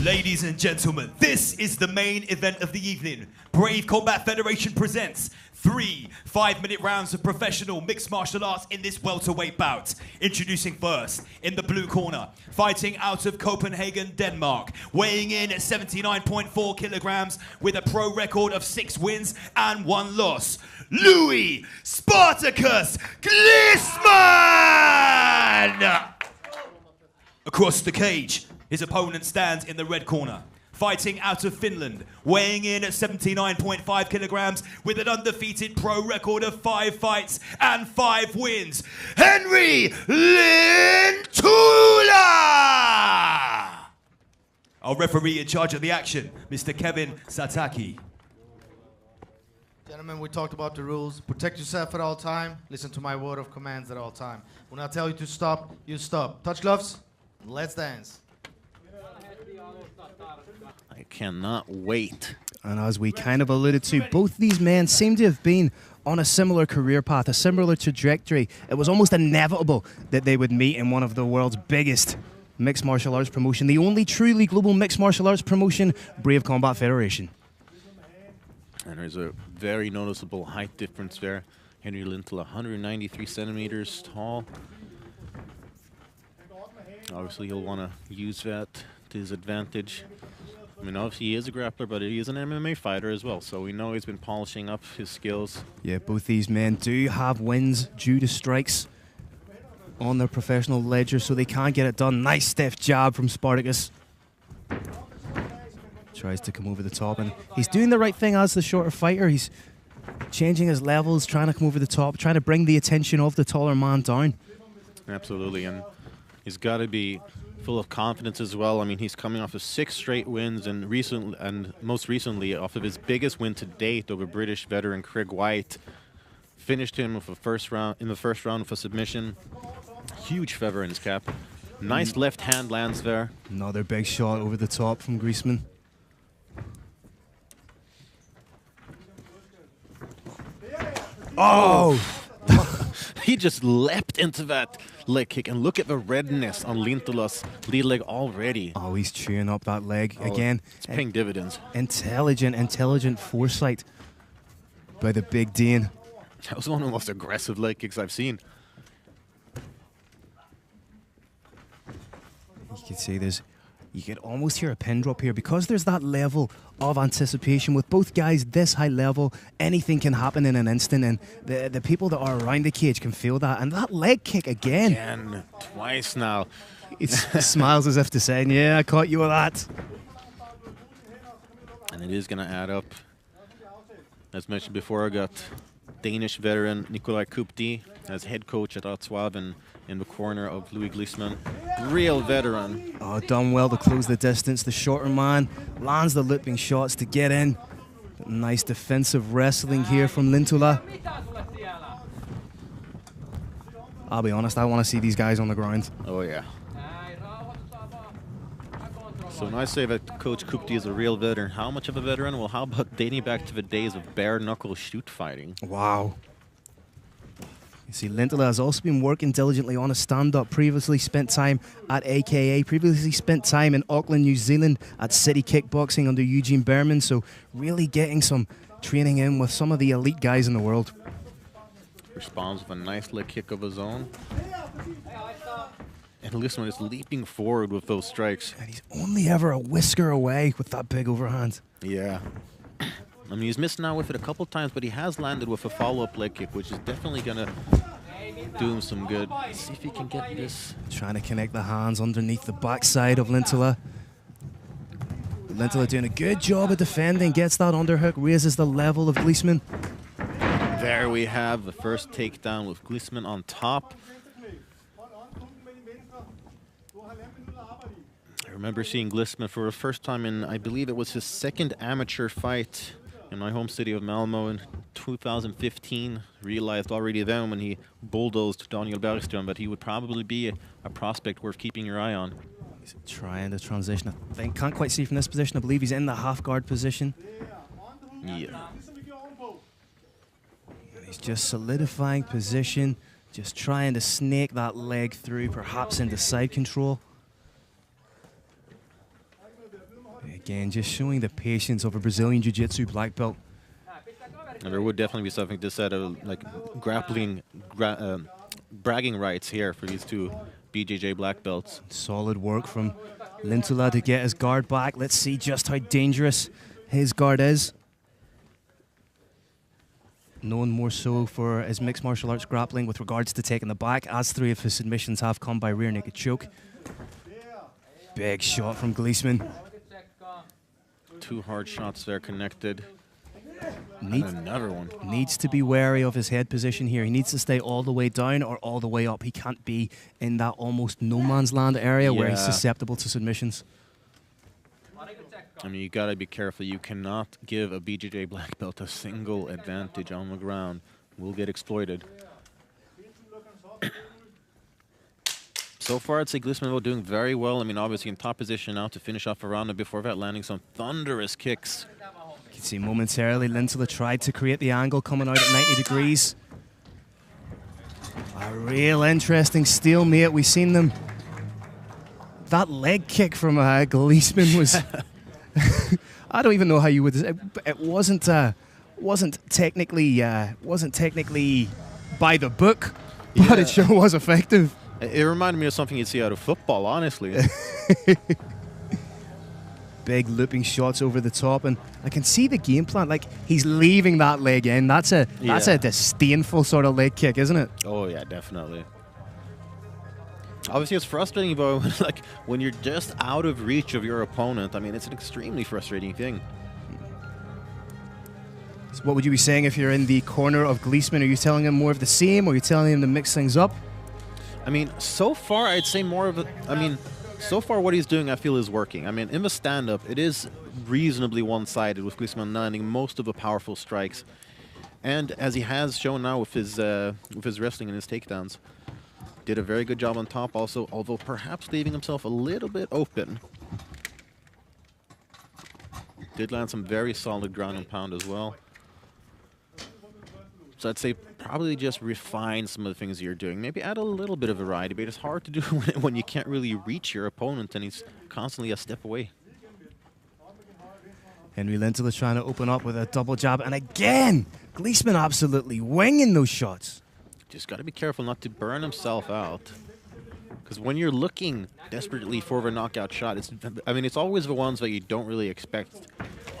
Ladies and gentlemen, this is the main event of the evening. Brave Combat Federation presents 3 5-minute rounds of professional mixed martial arts in this welterweight bout. Introducing first, in the blue corner, fighting out of Copenhagen, Denmark, weighing in at 79.4 kilograms with a pro record of 6 wins and 1 loss, Louis Spartacus Glismann! Across the cage, his opponent stands in the red corner, fighting out of Finland, weighing in at 79.5 kilograms with an undefeated pro record of 5 fights and 5 wins, Henri Lintula! Our referee in charge of the action, Mr. Kevin Sataki. Gentlemen, we talked about the rules. Protect yourself at all time. Listen to my word of commands at all time. When I tell you to stop, you stop. Touch gloves. Let's dance. I cannot wait. And as we kind of alluded to, both these men seem to have been on a similar career path, a similar trajectory. It was almost inevitable that they would meet in one of the world's biggest mixed martial arts promotion, the only truly global mixed martial arts promotion, Brave Combat Federation. And there's a very noticeable height difference there. Henri Lintula, 193 centimeters tall. Obviously, he'll want to use that to his advantage. I mean, obviously, he is a grappler, but he is an MMA fighter as well, so we know he's been polishing up his skills. Yeah, both these men do have wins due to strikes on their professional ledger, so they can get it done. Nice stiff jab from Spartacus. Tries to come over the top, and he's doing the right thing as the shorter fighter. He's changing his levels, trying to come over the top, trying to bring the attention of the taller man down. Absolutely, and he's got to be full of confidence as well. I mean, he's coming off of 6 straight wins, and most recently off of his biggest win to date over British veteran Craig White. Finished him with in the first round with a submission. Huge feather in his cap. Nice left hand lands there. Another big shot over the top from Glismann. Oh! He just leapt into that leg kick, and look at the redness on Lintula's lead leg already. Oh, he's chewing up that leg again. It's paying dividends. Intelligent foresight by the big Dane. That was one of the most aggressive leg kicks I've seen. You can see you can almost hear a pin drop here because there's that level of anticipation with both guys this high level. Anything can happen in an instant, and the people that are around the cage can feel that. And that leg kick again. Twice now. It smiles as if to say, yeah, I caught you with that. And it is going to add up. As mentioned before, I got Danish veteran Nikolai Kupti as head coach at Artois in the corner of Louis Glismann. Real veteran. Oh, done well to close the distance. The shorter man lands the looping shots to get in. Nice defensive wrestling here from Lintula. I'll be honest, I want to see these guys on the ground. Oh, yeah. So when I say that Coach Kupti is a real veteran, how much of a veteran? Well, how about dating back to the days of bare-knuckle shoot fighting? Wow. You see, Lintula has also been working diligently on a stand-up, previously spent time at AKA, previously spent time in Auckland, New Zealand at City Kickboxing under Eugene Berman, so really getting some training in with some of the elite guys in the world. Responds with a nice leg kick of his own. And Glismann is leaping forward with those strikes. And he's only ever a whisker away with that big overhand. Yeah. I mean, he's missed now with it a couple times, but he has landed with a follow-up leg kick, which is definitely going to do him some good. Let's see if he can get this. Trying to connect the hands underneath the backside of Lintula. Lintula doing a good job of defending, gets that underhook, raises the level of Glismann. There we have the first takedown with Glismann on top. I remember seeing Glismann for the first time in, I believe it was his second amateur fight in my home city of Malmo in 2015. Realized already then when he bulldozed Daniel Bergström that he would probably be a prospect worth keeping your eye on. He's trying to transition. I think, can't quite see from this position. I believe he's in the half guard position. Yeah. He's just solidifying position, just trying to snake that leg through, perhaps into side control. Again, just showing the patience of a Brazilian Jiu-Jitsu black belt. And there would definitely be something to say of like grappling, bragging rights here for these two BJJ black belts. Solid work from Lintula to get his guard back. Let's see just how dangerous his guard is. Known more so for his mixed martial arts grappling with regards to taking the back, as 3 of his submissions have come by rear naked choke. Big shot from Glismann. 2 hard shots there connected. And another one. Needs to be wary of his head position here. He needs to stay all the way down or all the way up. He can't be in that almost no man's land area where he's susceptible to submissions. I mean, you gotta be careful. You cannot give a BJJ black belt a single advantage on the ground. Will get exploited. So far, I'd say Glismann doing very well. I mean, obviously in top position now to finish off a round, and before that, landing some thunderous kicks. You can see momentarily Lintula tried to create the angle coming out at 90 degrees. A real interesting stalemate. We've seen them. That leg kick from Glismann was... I don't even know how you would... It wasn't technically by the book, but it sure was effective. It reminded me of something you'd see out of football, honestly. Big looping shots over the top, and I can see the game plan. Like, he's leaving that leg in. That's a disdainful sort of leg kick, isn't it? Oh yeah, definitely. Obviously, it's frustrating, but when you're just out of reach of your opponent, I mean, it's an extremely frustrating thing. So what would you be saying if you're in the corner of Glismann? Are you telling him more of the same, or are you telling him to mix things up? I mean, so far, I'd say more of a... I mean, so far what he's doing, I feel, is working. I mean, in the stand-up, it is reasonably one-sided with Glismann landing most of the powerful strikes. And as he has shown now with his wrestling and his takedowns, did a very good job on top also, although perhaps leaving himself a little bit open. Did land some very solid ground and pound as well. So I'd say probably just refine some of the things you're doing. Maybe add a little bit of variety, but it's hard to do when you can't really reach your opponent and he's constantly a step away. Henri Lintula trying to open up with a double jab, and again, Glismann absolutely winging those shots. Just got to be careful not to burn himself out. Because when you're looking desperately for the knockout shot, it's always the ones that you don't really expect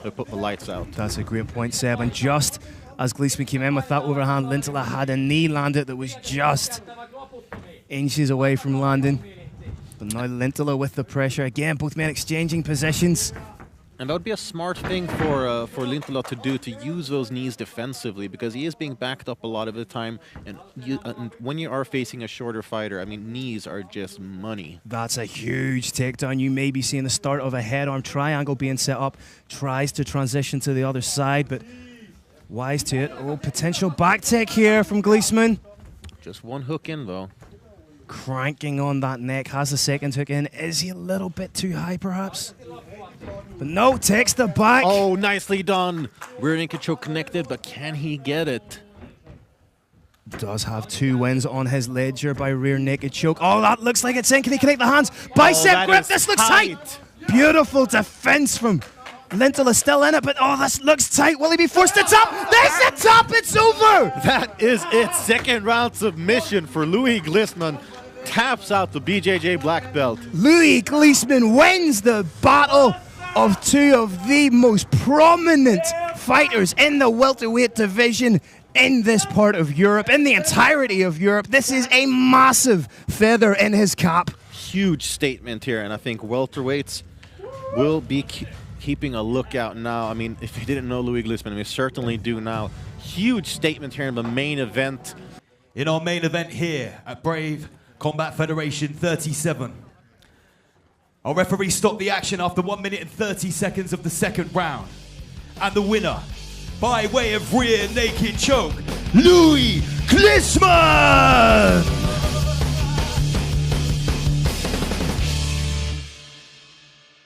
to put the lights out. That's a great point, Seb. And just as Glismann came in with that overhand, Lintula had a knee landed that was just inches away from landing. But now Lintula with the pressure. Again, both men exchanging positions. And that would be a smart thing for Lintula to do, to use those knees defensively, because he is being backed up a lot of the time. And when you are facing a shorter fighter, I mean, knees are just money. That's a huge takedown. You may be seeing the start of a head-arm triangle being set up. Tries to transition to the other side, but wise to it. Oh, potential back take here from Glismann. Just one hook in, though. Cranking on that neck. Has the second hook in. Is he a little bit too high, perhaps? But no, takes the back. Oh, nicely done. Rear naked choke connected, but can he get it? Does have 2 wins on his ledger by rear naked choke. Oh, that looks like it's in. Can he connect the hands? Bicep grip. This looks tight. Beautiful defense from Lintula, still in it, but oh, this looks tight. Will he be forced to top? There's the top. It's over. That is it. Second round submission for Louis Glismann. Taps out the BJJ black belt. Louis Glismann wins the battle of 2 of the most prominent fighters in the welterweight division in this part of Europe, in the entirety of Europe. This is a massive feather in his cap. Huge statement here, and I think welterweights will be keeping a lookout now. I mean, if you didn't know Louis Glismann, we certainly do now. Huge statement here in the main event. In our main event here at Brave Combat Federation 37. Our referee stopped the action after 1 minute and 30 seconds of the second round. And the winner, by way of rear naked choke, Louis Glismann!